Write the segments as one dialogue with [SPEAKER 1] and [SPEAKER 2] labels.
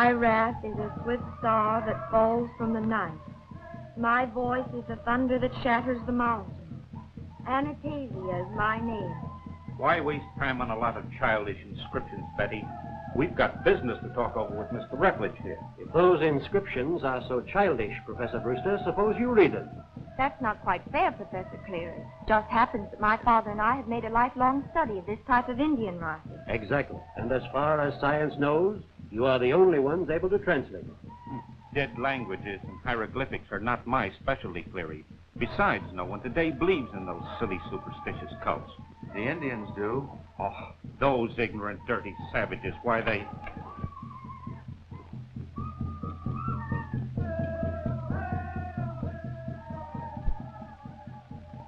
[SPEAKER 1] My wrath is a swift star that falls from the night. My voice is the thunder that shatters the mountain. Anastasia is my name.
[SPEAKER 2] Why waste time on a lot of childish inscriptions, Betty? We've got business to talk over with Mr. Rutledge here.
[SPEAKER 3] If those inscriptions are so childish, Professor Brewster, suppose you read them.
[SPEAKER 1] That's not quite fair, Professor Cleary. Just happens that my father and I have made a lifelong study of this type of Indian writing.
[SPEAKER 3] Exactly. And as far as science knows, you are the only ones able to translate.
[SPEAKER 2] Dead languages and hieroglyphics are not my specialty, Cleary. Besides, no one today believes in those silly superstitious cults.
[SPEAKER 4] The Indians do.
[SPEAKER 2] Oh, those ignorant, dirty savages. Why, they...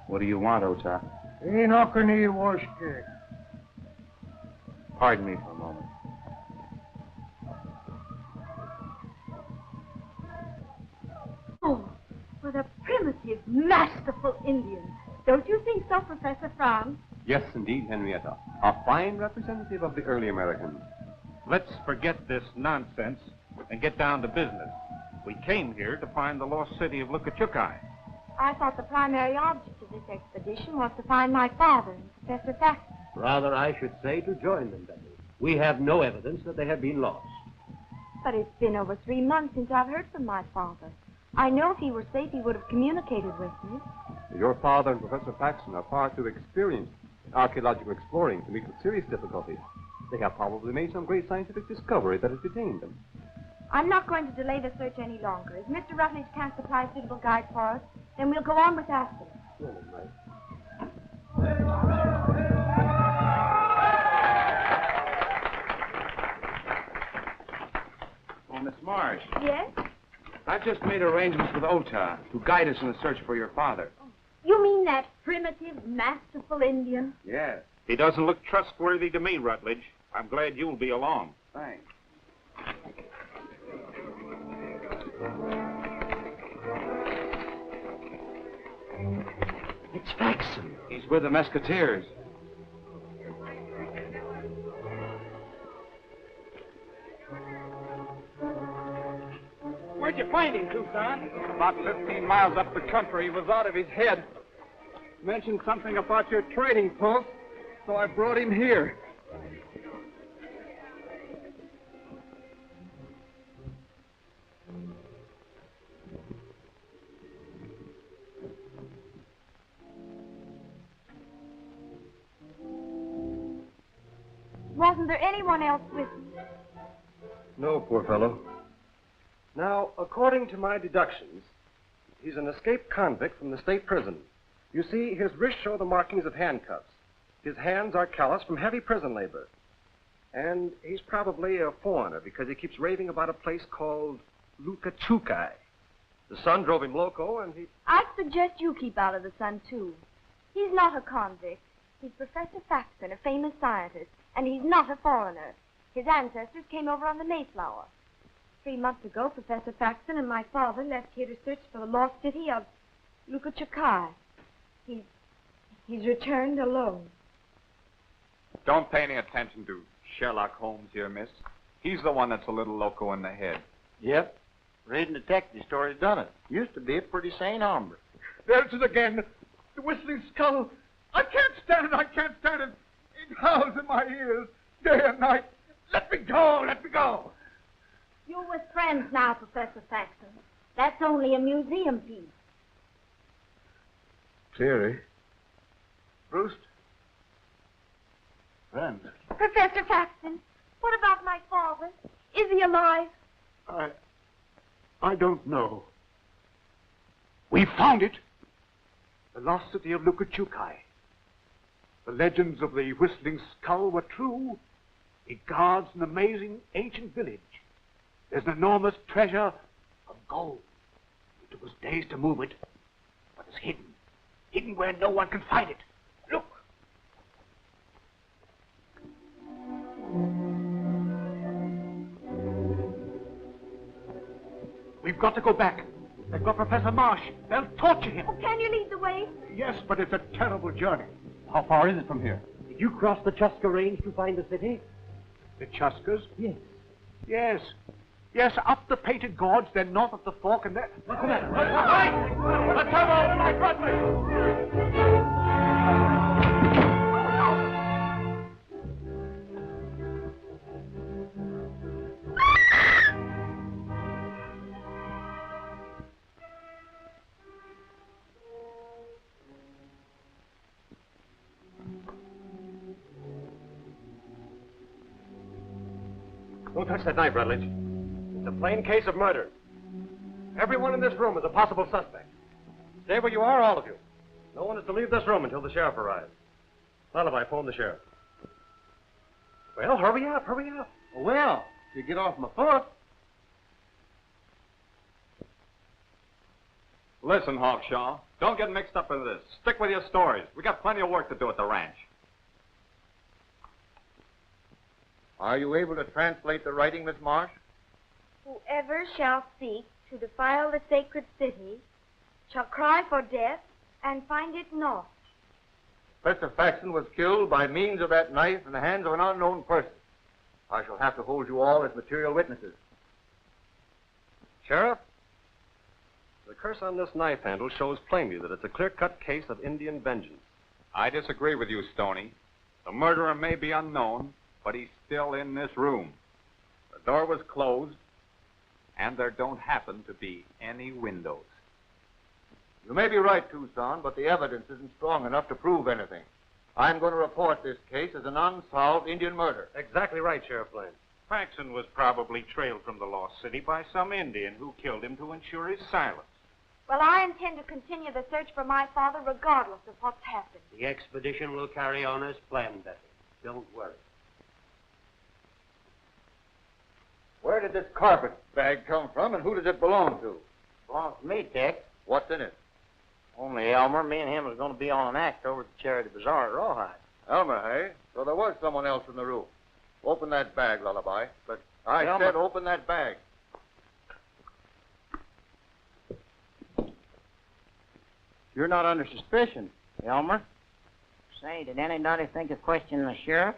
[SPEAKER 4] What do you want, Ota? Pardon me for a moment.
[SPEAKER 1] Oh, what a primitive, masterful Indian. Don't you think so, Professor Franz?
[SPEAKER 4] Yes, indeed, Henrietta. A fine representative of the early Americans.
[SPEAKER 2] Let's forget this nonsense and get down to business. We came here to find the lost city of Lukachukai.
[SPEAKER 1] I thought the primary object of this expedition was to find my father and Professor Faxon.
[SPEAKER 3] Rather, I should say to join them, Betty. We have no evidence that they have been lost.
[SPEAKER 1] But it's been over 3 months since I've heard from my father. I know if he were safe, he would have communicated with me.
[SPEAKER 4] Your father and Professor Faxon are far too experienced in archaeological exploring to meet with serious difficulties. They have probably made some great scientific discovery that has detained them.
[SPEAKER 1] I'm not going to delay the search any longer. If Mr. Rutledge can't supply a suitable guide for us, then we'll go on with asking.
[SPEAKER 4] Oh, Miss Marsh.
[SPEAKER 1] Yes?
[SPEAKER 4] I've just made arrangements with Ota to guide us in the search for your father.
[SPEAKER 1] You mean that primitive, masterful Indian?
[SPEAKER 4] Yes.
[SPEAKER 2] He doesn't look trustworthy to me, Rutledge. I'm glad you'll be along.
[SPEAKER 4] Thanks.
[SPEAKER 3] It's Faxon.
[SPEAKER 4] He's with the Musketeers.
[SPEAKER 5] Where'd you find him, Tucson? About 15 miles up the country. He was out of his head. Mentioned something about your trading post, so I brought him here.
[SPEAKER 1] Wasn't there anyone else with me?
[SPEAKER 6] No, poor fellow. Now, according to my deductions, he's an escaped convict from the state prison. You see, his wrists show the markings of handcuffs. His hands are calloused from heavy prison labor. And he's probably a foreigner because he keeps raving about a place called Lukachukai. The sun drove him loco, and he...
[SPEAKER 1] I'd suggest you keep out of the sun, too. He's not a convict. He's Professor Faxon, a famous scientist, and he's not a foreigner. His ancestors came over on the Mayflower. 3 months ago, Professor Faxon and my father left here to search for the lost city of Lukachukai. He's returned alone.
[SPEAKER 5] Don't pay any attention to Sherlock Holmes here, miss. He's the one that's a little loco in the head.
[SPEAKER 7] Yep. Reading detective stories done it. Used to be a pretty sane hombre.
[SPEAKER 5] There's it again. The whistling skull. I can't stand it. I can't stand it. It howls in my ears day and night. Let me go. Let me go.
[SPEAKER 1] You're with friends now, Professor Faxon. That's only a museum piece.
[SPEAKER 6] Cleary.
[SPEAKER 7] Brewster. Friends.
[SPEAKER 1] Professor Faxon, what about my father? Is he alive?
[SPEAKER 5] I don't know. We found it. The lost city of Lukachukai. The legends of the Whistling Skull were true. It guards an amazing ancient village. There's an enormous treasure of gold. It took us days to move it, but it's hidden. Hidden where no one can find it. Look. We've got to go back. They've got Professor Marsh. They'll torture him.
[SPEAKER 1] Oh, can you lead the way?
[SPEAKER 5] Yes, but it's a terrible journey.
[SPEAKER 4] How far is it from here?
[SPEAKER 3] Did you cross the Chuska Range to find the city?
[SPEAKER 5] The Chuskas?
[SPEAKER 3] Yes.
[SPEAKER 5] Yes. Yes, up the Painted Gorge, then north of the Fork, and then... What's the matter? Right! Let's have all the night, Bradley!
[SPEAKER 6] Don't touch that knife, Rutledge. It's a plain case of murder. Everyone in this room is a possible suspect. Stay where you are, all of you. No one is to leave this room until the sheriff arrives. Lullaby, phone the sheriff. Well, hurry up, hurry up.
[SPEAKER 7] Well, if you get off my foot.
[SPEAKER 2] Listen, Hawkshaw, don't get mixed up in this. Stick with your stories. We got plenty of work to do at the ranch.
[SPEAKER 7] Are you able to translate the writing, Miss Marsh?
[SPEAKER 1] Whoever shall seek to defile the sacred city shall cry for death and find it not.
[SPEAKER 7] Professor Faxon was killed by means of that knife in the hands of an unknown person. I shall have to hold you all as material witnesses.
[SPEAKER 6] Sheriff, the curse on this knife handle shows plainly that it's a clear-cut case of Indian vengeance.
[SPEAKER 2] I disagree with you, Stoney. The murderer may be unknown, but he's still in this room. The door was closed, and there don't happen to be any windows.
[SPEAKER 7] You may be right, Tucson, but the evidence isn't strong enough to prove anything. I'm going to report this case as an unsolved Indian murder.
[SPEAKER 6] Exactly right, Sheriff Blaine.
[SPEAKER 2] Faxon was probably trailed from the lost city by some Indian who killed him to ensure his silence.
[SPEAKER 1] Well, I intend to continue the search for my father regardless of what's happened.
[SPEAKER 3] The expedition will carry on as planned, Betty. Don't worry.
[SPEAKER 7] Where did this carpet bag come from, and who does it belong to?
[SPEAKER 8] Belongs to me, Tex.
[SPEAKER 7] What's in it?
[SPEAKER 8] Only Elmer. Me and him was going to be on an act over at the Charity Bazaar at Rawhide.
[SPEAKER 7] Elmer, hey? So there was someone else in the room. Open that bag, Lullaby. But I
[SPEAKER 8] Elmer.
[SPEAKER 7] said open that bag.
[SPEAKER 8] You're not under suspicion, Elmer. Say, did anybody think of questioning the sheriff?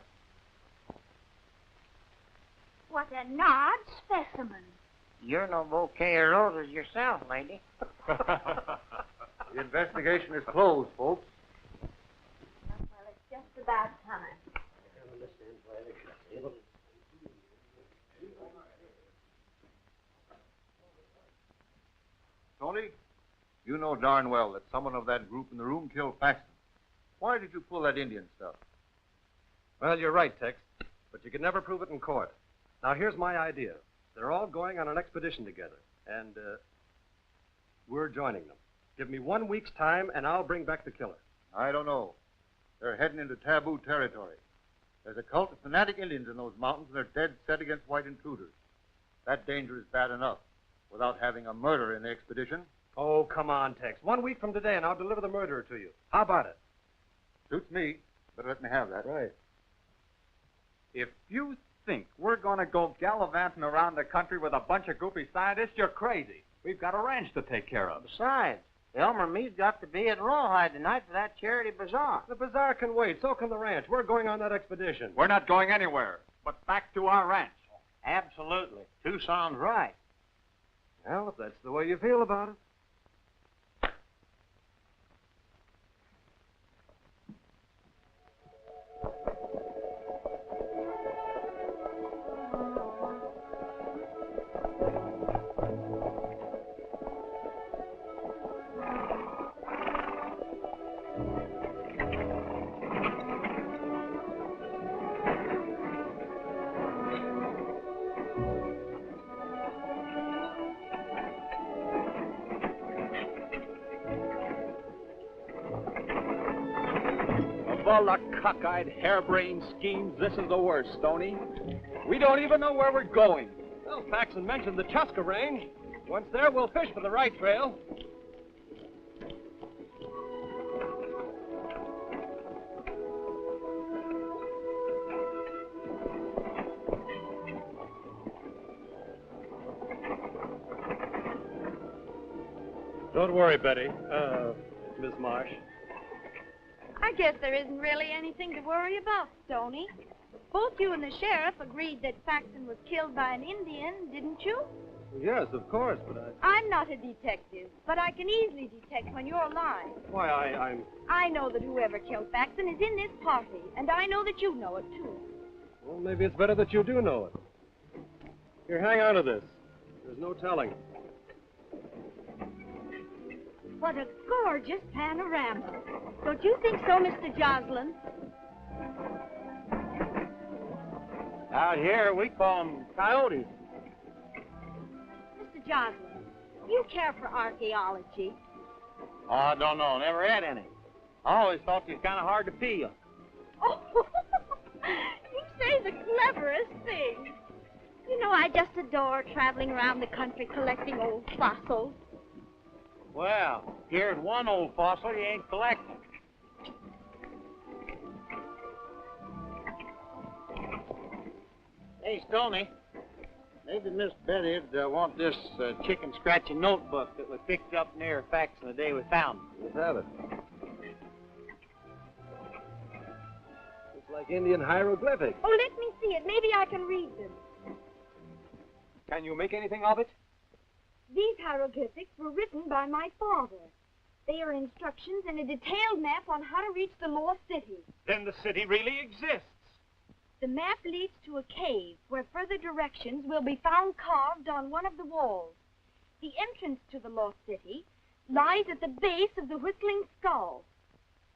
[SPEAKER 1] What an odd specimen.
[SPEAKER 8] You're no bouquet of roses yourself, lady.
[SPEAKER 7] The investigation is closed, folks.
[SPEAKER 1] Well, it's just about time.
[SPEAKER 7] Tony, you know darn well that someone of that group in the room killed Faxon. Why did you pull that Indian stuff?
[SPEAKER 6] Well, you're right, Tex, but you can never prove it in court. Now, here's my idea. They're all going on an expedition together, and we're joining them. Give me 1 week's time, and I'll bring back the killer.
[SPEAKER 7] I don't know. They're heading into taboo territory. There's a cult of fanatic Indians in those mountains, and they're dead set against white intruders. That danger is bad enough without having a murderer in the expedition.
[SPEAKER 6] Oh, come on, Tex. 1 week from today, and I'll deliver the murderer to you. How about it?
[SPEAKER 7] Suits me. Better let me have that.
[SPEAKER 6] Right.
[SPEAKER 2] If you think we're going to go gallivanting around the country with a bunch of goofy scientists, you're crazy. We've got a ranch to take care of.
[SPEAKER 8] Besides, Elmer and me's got to be at Rawhide tonight for that Charity Bazaar.
[SPEAKER 6] The bazaar can wait. So can the ranch. We're going on that expedition.
[SPEAKER 2] We're not going anywhere, but back to our ranch.
[SPEAKER 8] Absolutely. Tucson's right.
[SPEAKER 6] Well, if that's the way you feel about it.
[SPEAKER 2] Of all the cockeyed, harebrained schemes, this is the worst, Stoney. We don't even know where we're going.
[SPEAKER 6] Well, Faxon mentioned the Chuska Range. Once there, we'll fish for the right trail. Don't worry, Betty. Miss Marsh.
[SPEAKER 1] I guess there isn't really anything to worry about, Stoney. Both you and the sheriff agreed that Faxon was killed by an Indian, didn't you?
[SPEAKER 6] Yes, of course, but
[SPEAKER 1] I'm not a detective, but I can easily detect when you're lying.
[SPEAKER 6] Why, I'm...
[SPEAKER 1] I know that whoever killed Faxon is in this party, and I know that you know it, too.
[SPEAKER 6] Well, maybe it's better that you do know it. Here, hang on to this. There's no telling.
[SPEAKER 1] What a gorgeous panorama. Don't you think so, Mr. Joslin?
[SPEAKER 8] Out here, we call them coyotes.
[SPEAKER 1] Mr. Joslin, do you care for archaeology?
[SPEAKER 8] Oh, I don't know. Never had any. I always thought you were kind of hard to peel.
[SPEAKER 1] Oh, you say the cleverest thing. You know, I just adore traveling around the country collecting old fossils.
[SPEAKER 8] Well, here's one old fossil you ain't collecting. Hey, Stoney, maybe Miss Betty'd want this chicken scratching notebook that we picked up near Faxon the day we found it.
[SPEAKER 6] Let's have it. It's like Indian hieroglyphics.
[SPEAKER 1] Oh, let me see it. Maybe I can read them.
[SPEAKER 4] Can you make anything of it?
[SPEAKER 1] These hieroglyphics were written by my father. They are instructions and a detailed map on how to reach the lost city.
[SPEAKER 5] Then the city really exists.
[SPEAKER 1] The map leads to a cave where further directions will be found carved on one of the walls. The entrance to the lost city lies at the base of the Whistling Skull.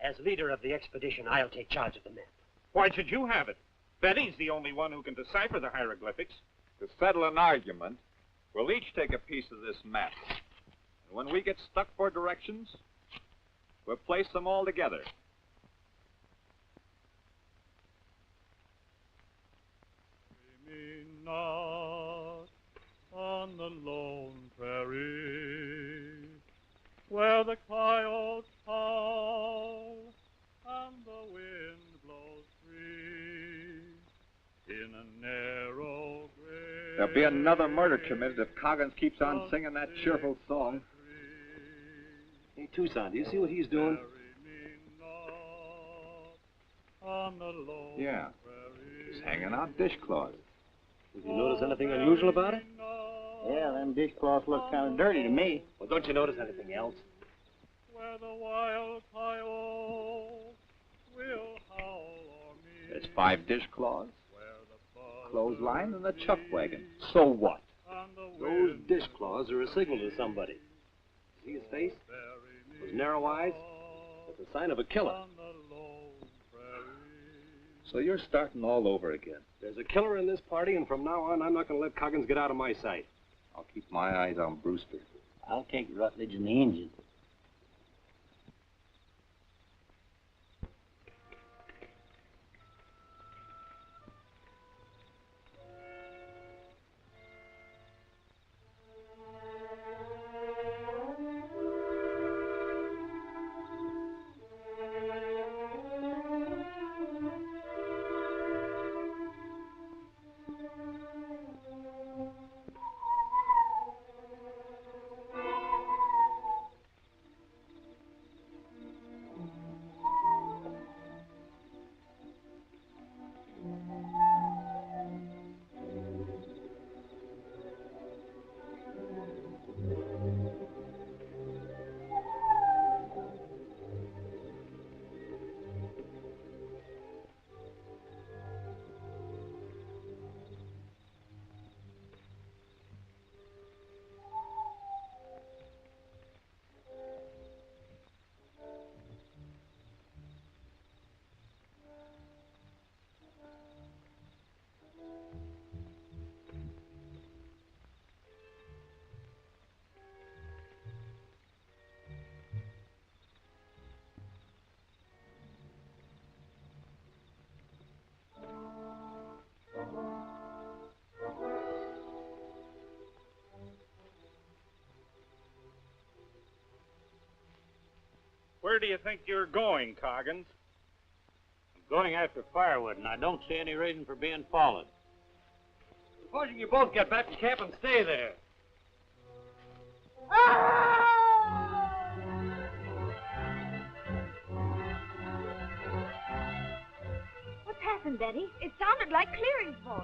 [SPEAKER 3] As leader of the expedition, I'll take charge of the map.
[SPEAKER 5] Why should you have it? Betty's the only one who can decipher the hieroglyphics.
[SPEAKER 2] To settle an argument, we'll each take a piece of this map. And when we get stuck for directions, we'll place them all together.
[SPEAKER 9] Not on the lone prairie, where the coyotes howl and the wind blows free, in a narrow grave.
[SPEAKER 2] There'll be another murder committed if Coggins keeps on singing that cheerful song.
[SPEAKER 6] Hey, Tucson, do you see what he's doing?
[SPEAKER 2] Yeah, he's hanging out dishcloths.
[SPEAKER 6] Did you notice anything unusual about it?
[SPEAKER 8] Yeah, them dishcloths look kind of dirty to me.
[SPEAKER 3] Well, don't you notice anything else?
[SPEAKER 9] Where the wild coyote will howl o'er me.
[SPEAKER 2] There's 5 dishcloths, clothesline, and a chuck wagon. So what?
[SPEAKER 6] Those dishcloths are a signal to somebody. See his face? Those narrow eyes? That's a sign of a killer.
[SPEAKER 2] So you're starting all over again.
[SPEAKER 6] There's a killer in this party, and from now on, I'm not going to let Coggins get out of my sight.
[SPEAKER 2] I'll keep my eyes on Brewster.
[SPEAKER 8] I'll take Rutledge and the engine.
[SPEAKER 5] Where do you think you're going, Coggins?
[SPEAKER 3] I'm going after firewood, and I don't see any reason for being followed.
[SPEAKER 6] Supposing you both get back to camp and stay there.
[SPEAKER 1] What's happened? Listen, Betty. It sounded like Clearing's voice.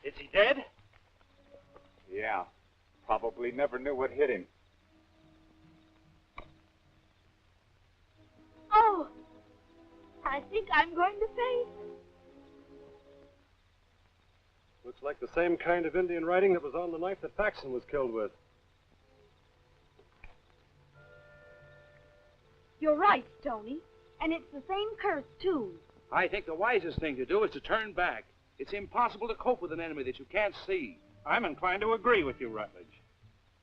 [SPEAKER 5] Is he dead?
[SPEAKER 2] Yeah. Probably never knew what hit him.
[SPEAKER 1] Oh, I think I'm going to faint.
[SPEAKER 6] Looks like the same kind of Indian writing that was on the knife that Paxton was killed with.
[SPEAKER 1] You're right, Stoney. And it's the same curse, too.
[SPEAKER 10] I think the wisest thing to do is to turn back. It's impossible to cope with an enemy that you can't see.
[SPEAKER 5] I'm inclined to agree with you, Rutledge.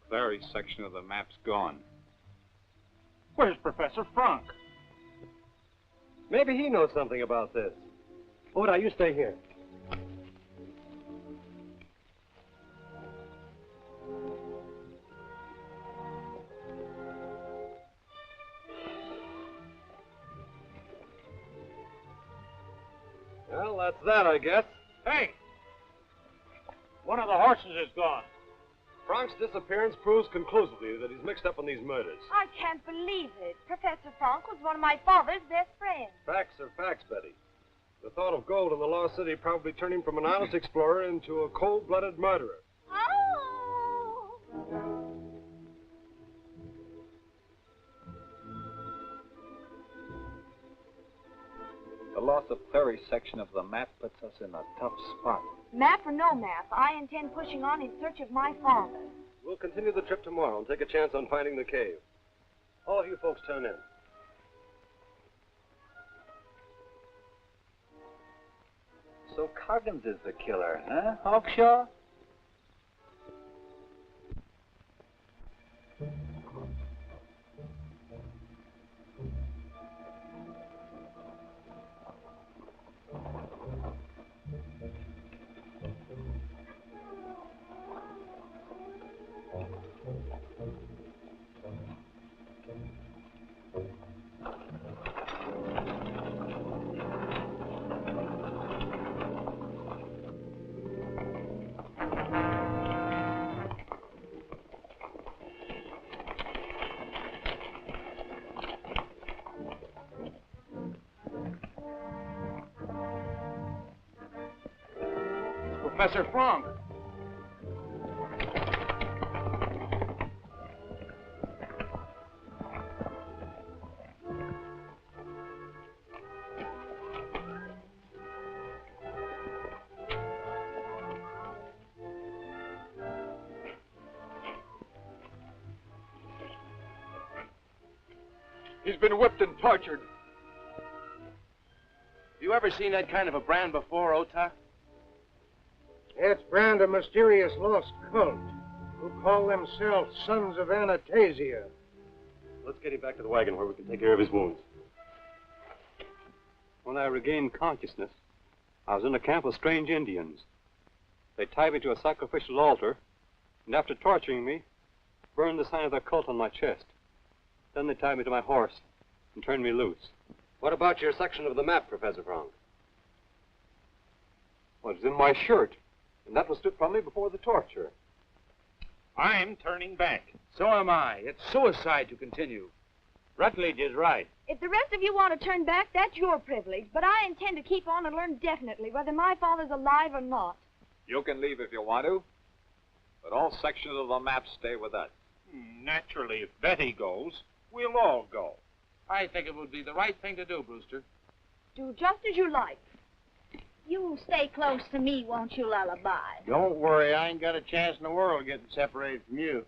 [SPEAKER 2] Clary's section of the map's gone.
[SPEAKER 5] Where's Professor Frank?
[SPEAKER 6] Maybe he knows something about this. Oda, you stay here. Well, that's that, I guess.
[SPEAKER 5] Hey! One of the horses is gone.
[SPEAKER 6] Frank's disappearance proves conclusively that he's mixed up in these murders.
[SPEAKER 1] I can't believe it. Professor Frank was one of my father's best friends.
[SPEAKER 6] Facts are facts, Betty. The thought of gold in the Lost City probably turned him from an honest explorer into a cold-blooded murderer.
[SPEAKER 1] Oh!
[SPEAKER 2] The loss of Clary's section of the map puts us in a tough spot.
[SPEAKER 1] Map or no map, I intend pushing on in search of my father.
[SPEAKER 6] We'll continue the trip tomorrow and take a chance on finding the cave. All of you folks turn in.
[SPEAKER 2] So Coggins is the killer, huh, Hawkshaw?
[SPEAKER 10] Professor Frank.
[SPEAKER 5] He's been whipped and tortured.
[SPEAKER 10] You ever seen that kind of a brand before, Ota?
[SPEAKER 8] That's brand a mysterious lost cult who call themselves Sons of Anastasia.
[SPEAKER 6] Let's get him back to the wagon where we can take care of his wounds. When I regained consciousness, I was in a camp of strange Indians. They tied me to a sacrificial altar, and after torturing me, burned the sign of their cult on my chest. Then they tied me to my horse and turned me loose. What about your section of the map, Professor Frank? Well, it's in my shirt, and that was stripped from me before the torture.
[SPEAKER 5] I'm turning back.
[SPEAKER 10] So am I. It's suicide to continue.
[SPEAKER 5] Rutledge is right.
[SPEAKER 1] If the rest of you want to turn back, that's your privilege. But I intend to keep on and learn definitely whether my father's alive or not.
[SPEAKER 2] You can leave if you want to, but all sections of the map stay with us.
[SPEAKER 5] Naturally, if Betty goes, we'll all go.
[SPEAKER 10] I think it would be the right thing to do, Brewster.
[SPEAKER 1] Do just as you like.
[SPEAKER 11] You stay close to me, won't you, Lullaby?
[SPEAKER 8] Don't worry, I ain't got a chance in the world getting separated from you.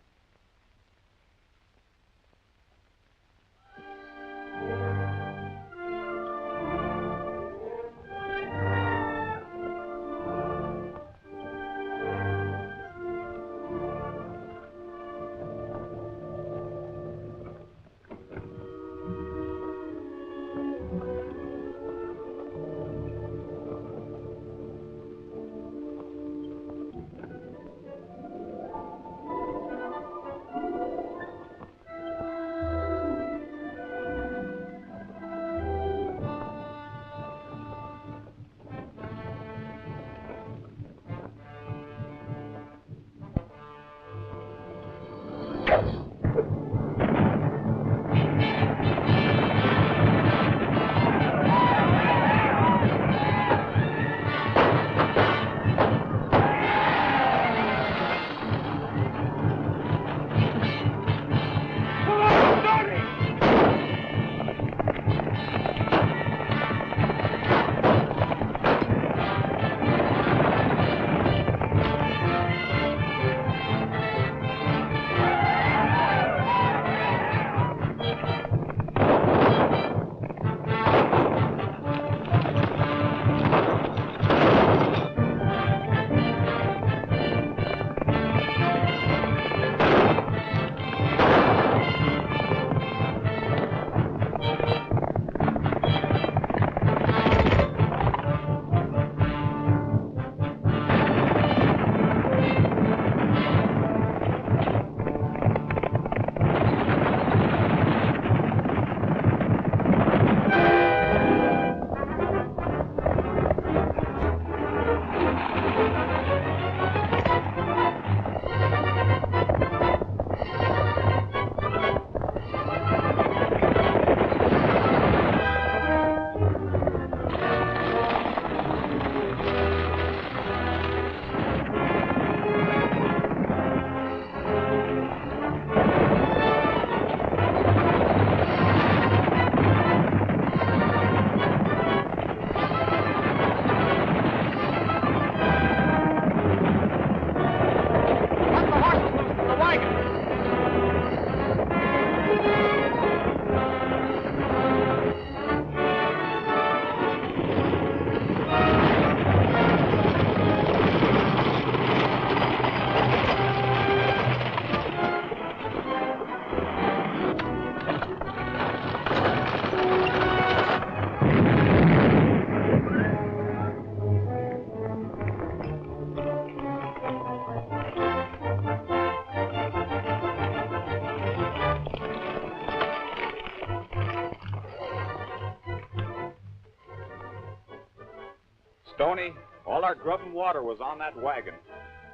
[SPEAKER 2] Stoney, all our grub and water was on that wagon.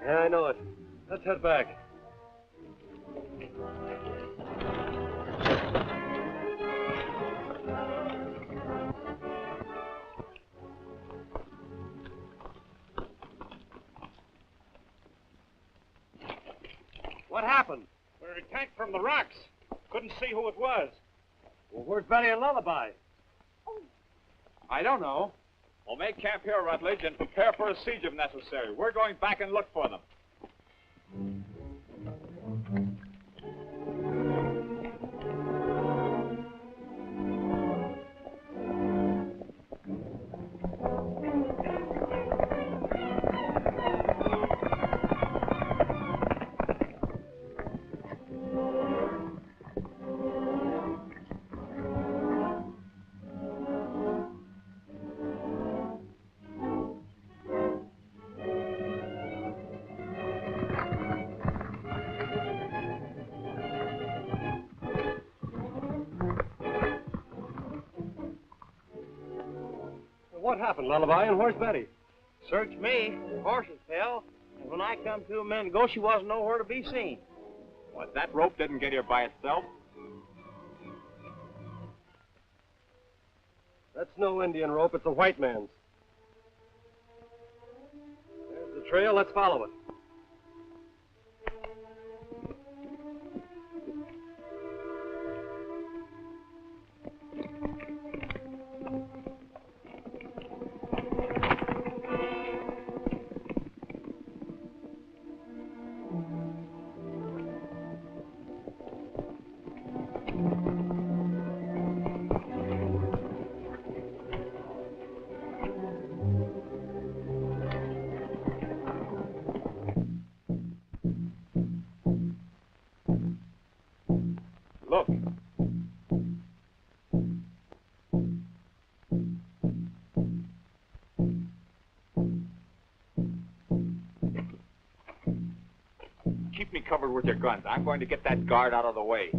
[SPEAKER 6] Yeah, I know it. Let's head back.
[SPEAKER 10] What happened? We were attacked from the rocks. Couldn't see who it was.
[SPEAKER 6] Well, where's Betty and Lullaby?
[SPEAKER 10] I don't know.
[SPEAKER 2] Well, make camp here, Rutledge, and prepare for a siege if necessary. We're going back and look for them.
[SPEAKER 6] What happened, Lullaby, and where's Betty?
[SPEAKER 8] Searched me. The horses fell. And when I come to a minute ago, she wasn't nowhere to be seen.
[SPEAKER 2] What, that rope didn't get here by itself?
[SPEAKER 6] That's no Indian rope. It's a white man's. There's the trail. Let's follow it.
[SPEAKER 2] Look. Keep me covered with your guns. I'm going to get that guard out of the way.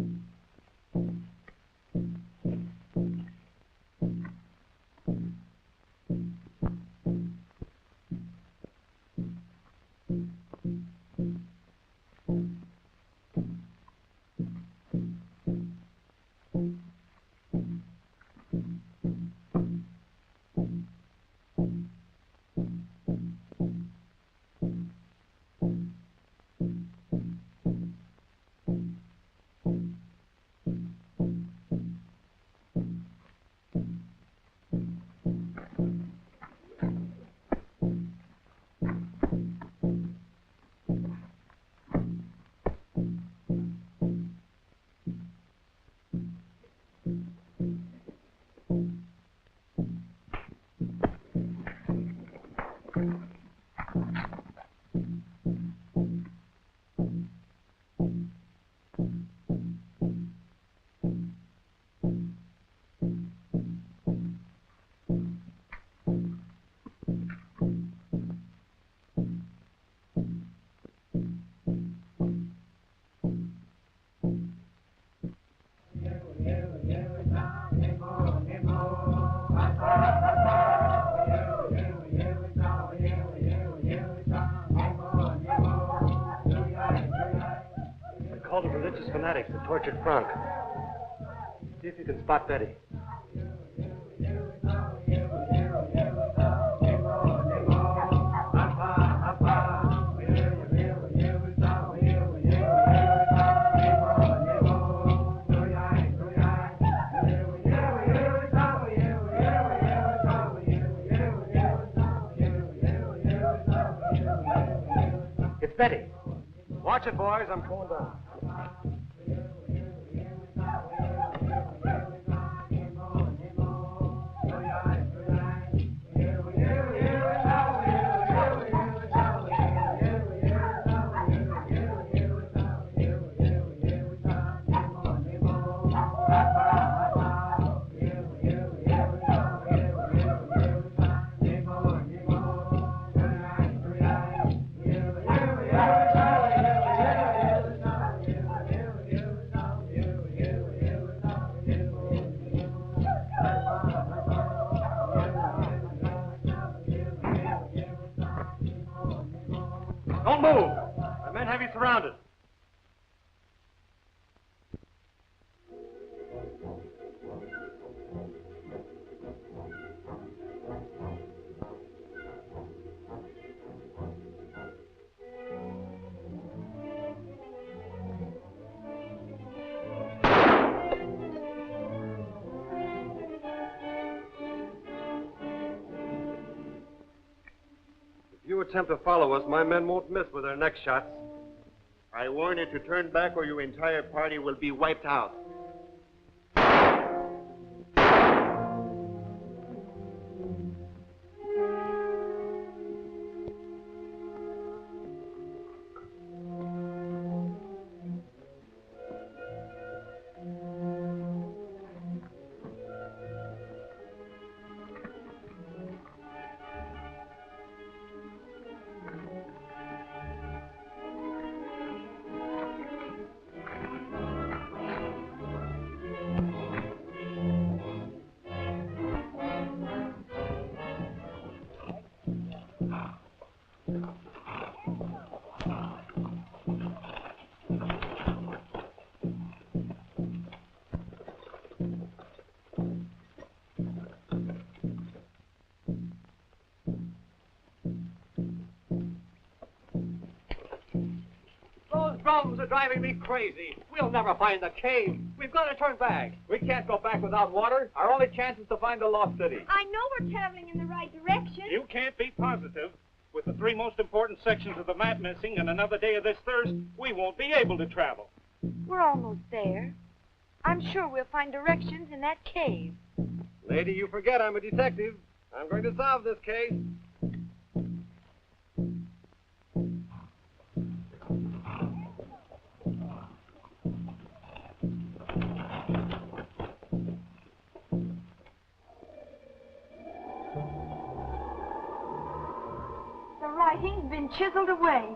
[SPEAKER 6] Called a religious fanatic that tortured Frank. See if you can spot Betty. It's Betty. Watch it, boys. I'm going down. Don't move. The men have you surrounded. If you attempt to follow us, my men won't miss with their next shots.
[SPEAKER 8] I warn you to turn back or your entire party will be wiped out.
[SPEAKER 6] Those drums are driving me crazy. We'll never find the cave. We've got to turn back.
[SPEAKER 2] We can't go back without water. Our only chance is to find the lost city.
[SPEAKER 11] I know we're traveling in the right direction.
[SPEAKER 9] You can't be positive. With the three most important sections of the map missing and another day of this thirst, we won't be able to travel.
[SPEAKER 1] We're almost there. I'm sure we'll find directions in that cave.
[SPEAKER 6] Lady, you forget I'm a detective. I'm going to solve this case.
[SPEAKER 1] The writing's been chiseled away.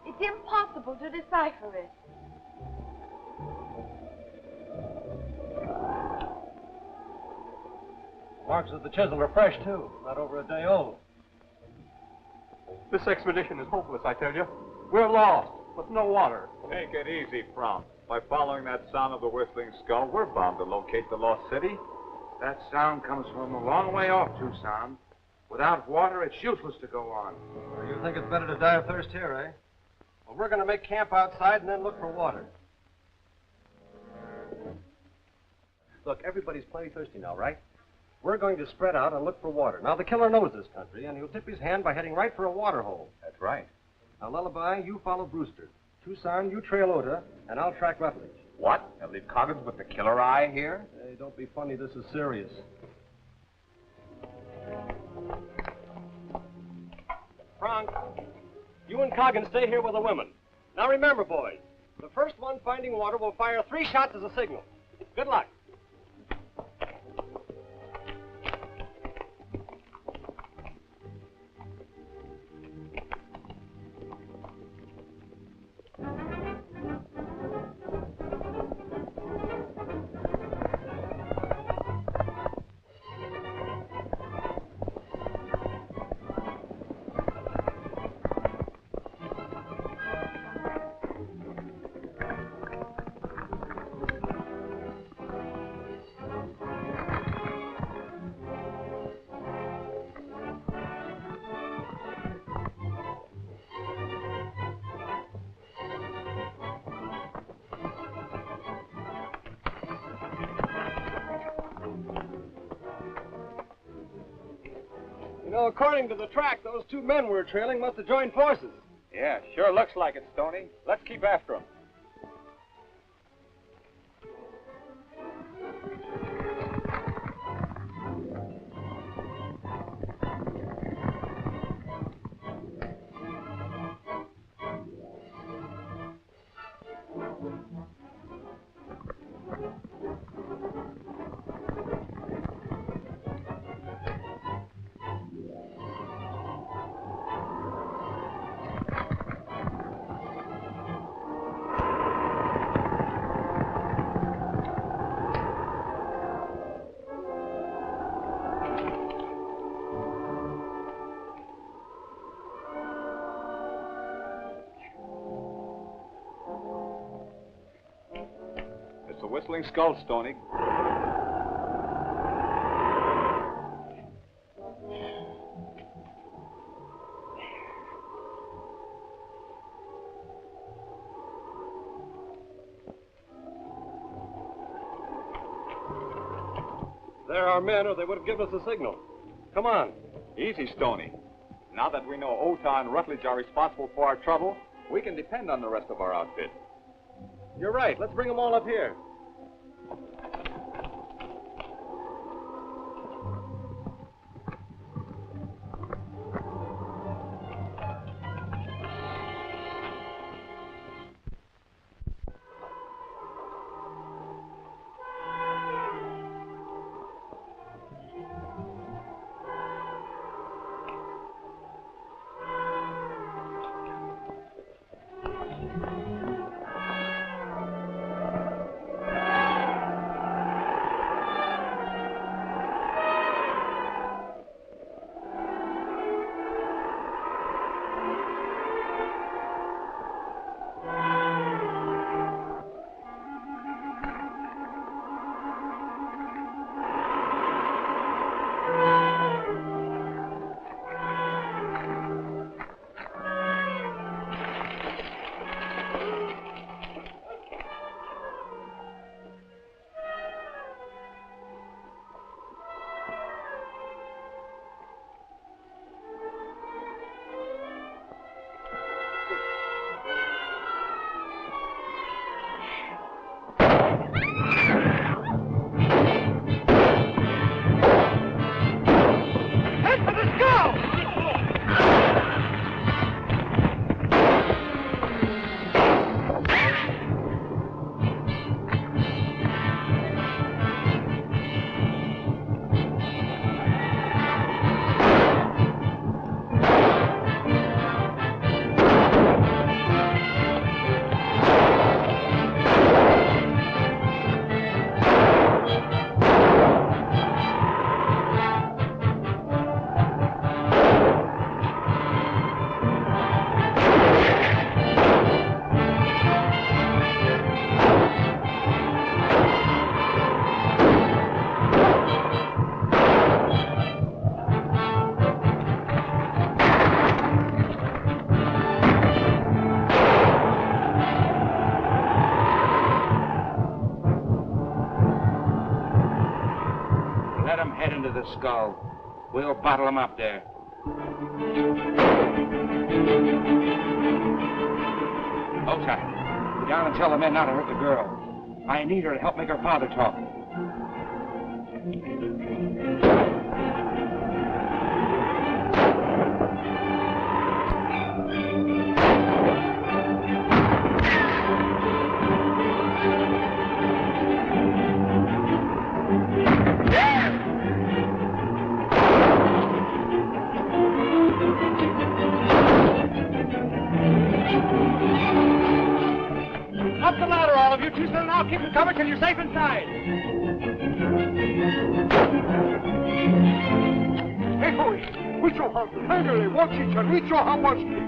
[SPEAKER 1] It's impossible to decipher it.
[SPEAKER 6] Marks of the chisel are fresh, too. Not over a day old.
[SPEAKER 4] This expedition is hopeless, I tell you. We're lost, with no water.
[SPEAKER 2] Take it easy, Frank. By following that sound of the whistling skull, we're bound to locate the lost city.
[SPEAKER 10] That sound comes from a long way off, Tucson. Without water, it's useless to go on.
[SPEAKER 6] Well, you think it's better to die of thirst here, eh? Well, we're going to make camp outside and then look for water. Look, everybody's plenty thirsty now, right? We're going to spread out and look for water. Now, the killer knows this country, and he'll tip his hand by heading right for a water hole.
[SPEAKER 2] That's right.
[SPEAKER 6] Now, Lullaby, you follow Brewster. Tucson, you trail Oda, and I'll track Rutledge.
[SPEAKER 2] What? They'll leave Coggins with the killer eye here?
[SPEAKER 6] Hey, don't be funny. This is serious. Frank, you and Coggins stay here with the women. Now, remember, boys, the first one finding water will fire 3 shots as a signal. Good luck. You know, according to the track, those 2 men we're trailing must have joined forces.
[SPEAKER 2] Yeah, sure looks like it, Stoney. Let's keep after them. Whistling Skull, Stoney.
[SPEAKER 6] They're our men, or they would have given us a signal. Come on.
[SPEAKER 2] Easy, Stoney. Now that we know Ota and Rutledge are responsible for our trouble, we can depend on the rest of our outfit.
[SPEAKER 6] You're right. Let's bring them all up here.
[SPEAKER 10] Head into the skull. We'll bottle him up there. Ota, go down and tell the men not to hurt the girl. I need her to help make her father talk.
[SPEAKER 6] Up the ladder, all of you. Two still now. Keep it covered till you're safe inside.
[SPEAKER 5] Hey, boys. With your help, finally, watch each other. Reach your hand, watch me.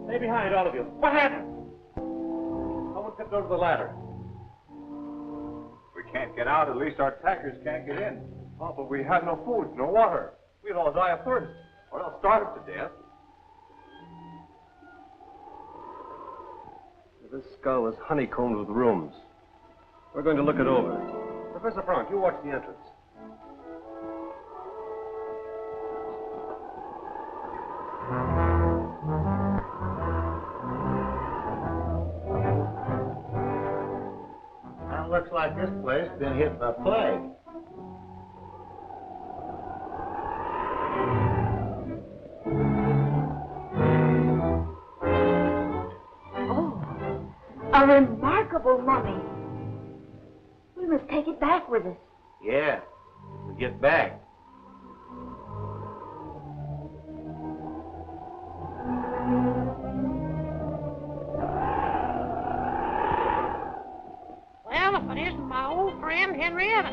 [SPEAKER 6] Stay behind, all of you. What happened? Someone stepped over the ladder.
[SPEAKER 2] We can't get out. At least our attackers can't get in.
[SPEAKER 4] Oh, but we have no food, no water. We'll all die of thirst, or else starve to death. This skull is honeycombed with rooms. We're going to look it over. Professor Frank, you watch the entrance.
[SPEAKER 8] Well, looks like this place been hit by plague.
[SPEAKER 1] Oh, a remarkable mummy. We must take it back with us.
[SPEAKER 8] Yeah, we get back.
[SPEAKER 12] Well, if it isn't my old friend Henrietta.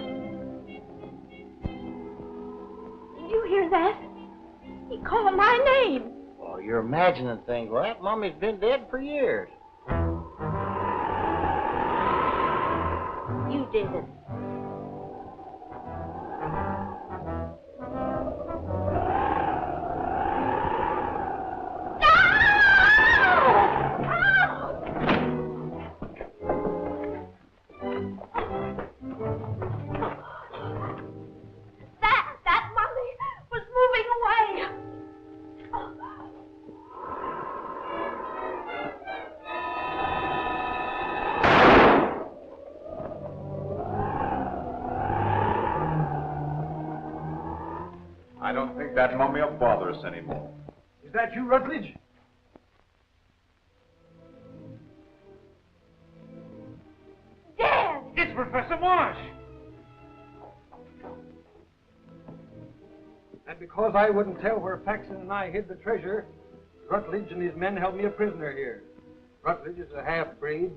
[SPEAKER 1] Did you hear that? He called my name.
[SPEAKER 8] Oh, you're imagining things. Well, that mummy's been dead for years.
[SPEAKER 1] You did it. That mummy was moving away.
[SPEAKER 2] I don't think that mummy will bother us anymore.
[SPEAKER 6] Is that you, Rutledge?
[SPEAKER 1] Dad!
[SPEAKER 9] It's Professor Marsh.
[SPEAKER 6] And because I wouldn't tell where Paxton and I hid the treasure, Rutledge and his men held me a prisoner here. Rutledge is a half-breed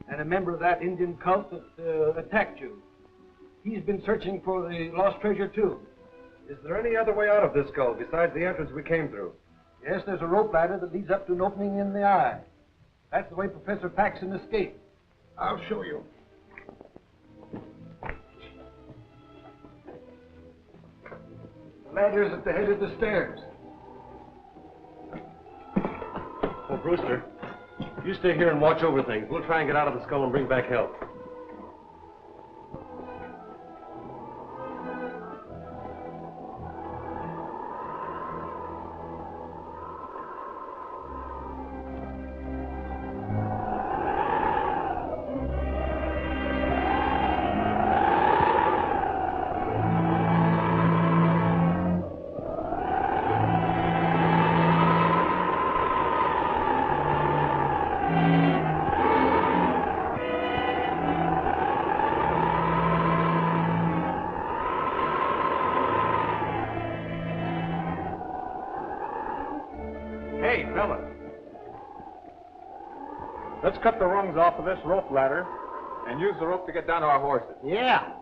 [SPEAKER 6] and a member of that Indian cult that attacked you. He's been searching for the lost treasure, too.
[SPEAKER 4] Is there any other way out of this gulf besides the entrance we came through?
[SPEAKER 6] Yes, there's a rope ladder that leads up to an opening in the eye. That's the way Professor Paxton escaped.
[SPEAKER 5] I'll show you. The ladder's at the head of the stairs.
[SPEAKER 3] Oh, Brewster, you stay here and watch over things. We'll try and get out of the skull and bring back help.
[SPEAKER 2] Hey, fellas. Let's cut the rungs off of this rope ladder and use the rope to get down to our horses.
[SPEAKER 8] Yeah.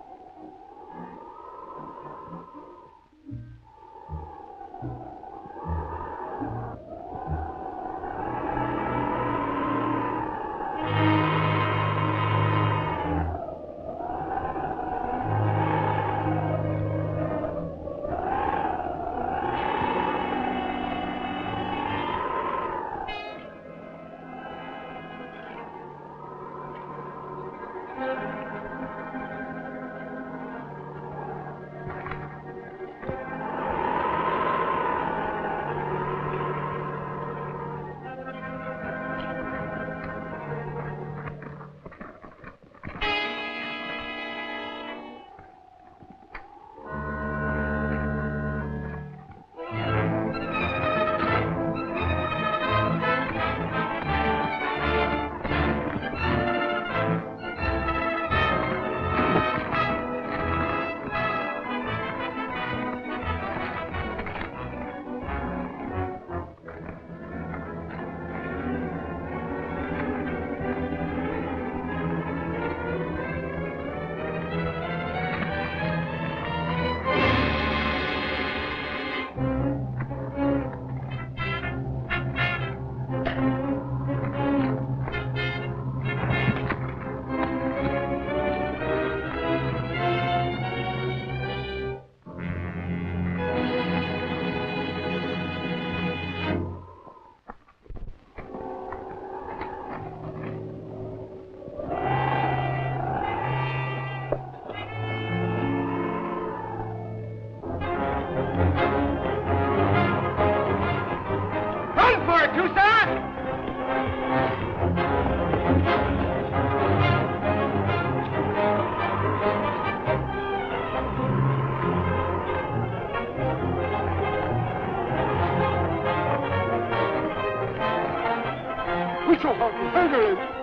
[SPEAKER 5] Get your horse and hang her in.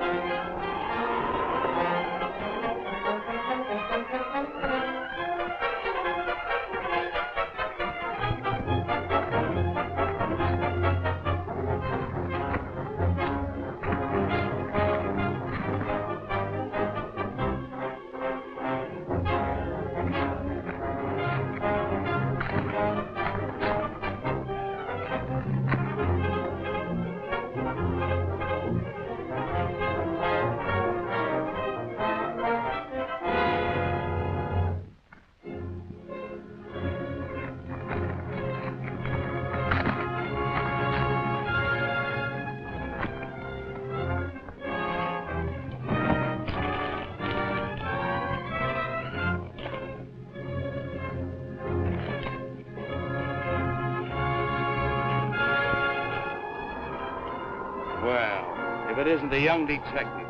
[SPEAKER 10] Well, if it isn't the young detective,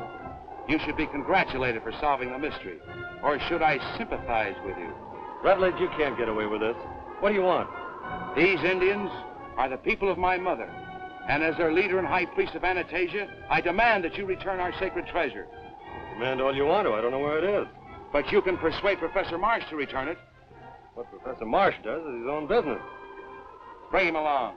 [SPEAKER 10] you should be congratulated for solving the mystery. Or should I sympathize with you?
[SPEAKER 6] Rutledge, you can't get away with this. What do you want?
[SPEAKER 10] These Indians are the people of my mother. And as their leader and high priest of Anastasia, I demand that you return our sacred treasure.
[SPEAKER 6] Demand all you want to. I don't know where it is.
[SPEAKER 10] But you can persuade Professor Marsh to return it.
[SPEAKER 6] What Professor Marsh does is his own business.
[SPEAKER 10] Bring him along.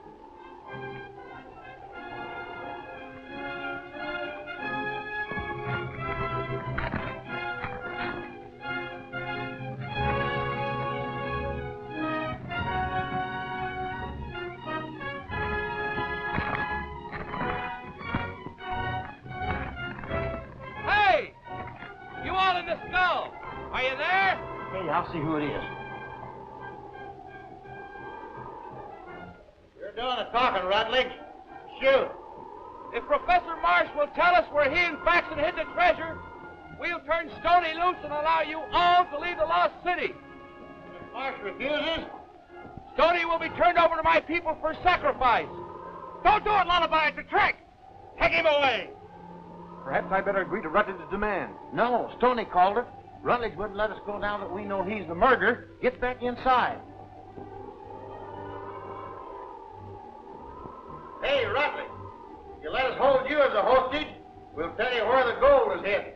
[SPEAKER 12] Hey! You all in the skull. Are you there?
[SPEAKER 8] Hey, I'll see who it is. You're doing the talking, Rutledge. Shoot.
[SPEAKER 12] If Professor Marsh will tell us where he and Faxon hid the treasure, we'll turn Stoney loose and allow you all to leave the lost city.
[SPEAKER 8] If Marsh refuses,
[SPEAKER 12] Stoney will be turned over to my people for sacrifice. Don't do it, Lullaby. It's a trick. Take him away.
[SPEAKER 8] perhaps I better agree to Rutledge's demand. No, Stoney called it. Rutledge wouldn't let us go now that we know he's the murderer. Get back inside. Hey, Rutledge, if you let us hold you as a hostage, we'll tell you where the gold is hidden.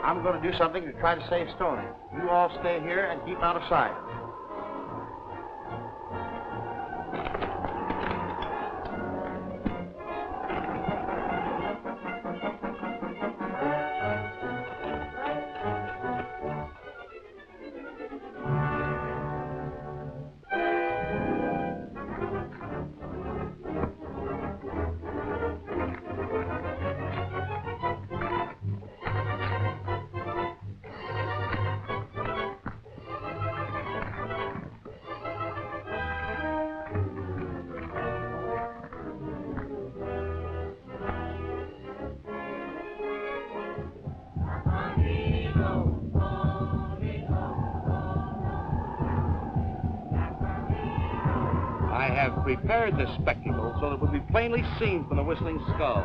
[SPEAKER 8] I'm going to do something to try to save Stoney. You all stay here and keep out of sight.
[SPEAKER 10] I have prepared this spectacle so that it will be plainly seen from the Whistling Skull.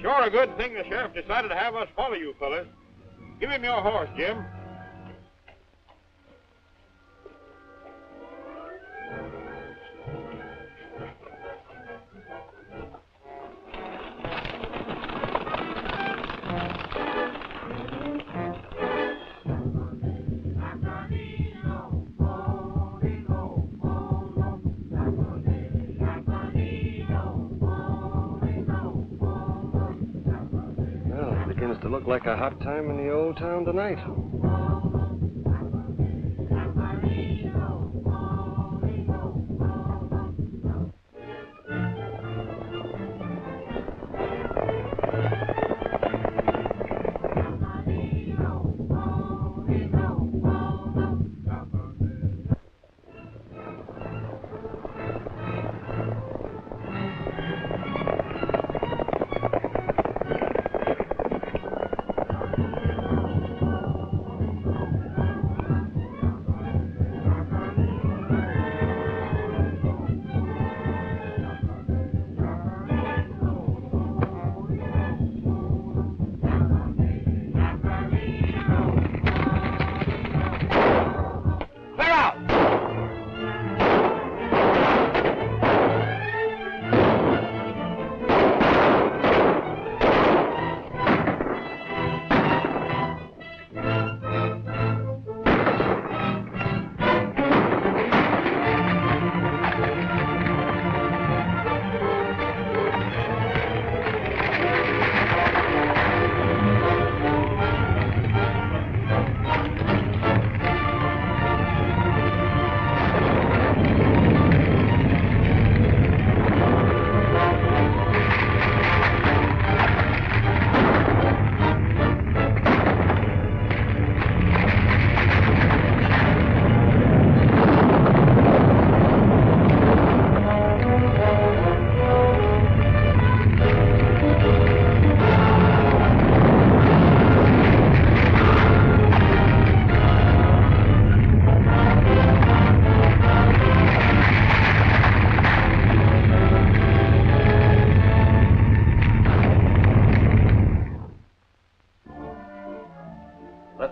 [SPEAKER 7] Sure a good thing the sheriff decided to have us follow you fellas. Give him your horse, Jim.
[SPEAKER 6] look like a hot time in the old town tonight.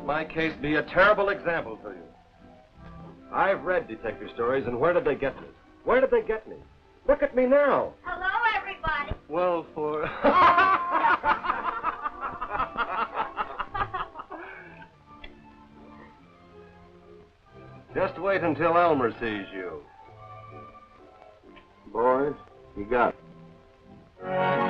[SPEAKER 6] My case be a terrible example to you. I've read detective stories, and where did they get me? Where did they get me? Look at me now.
[SPEAKER 11] Hello, everybody.
[SPEAKER 6] Well, for... Just wait until Elmer sees you.
[SPEAKER 7] Boys, you got it.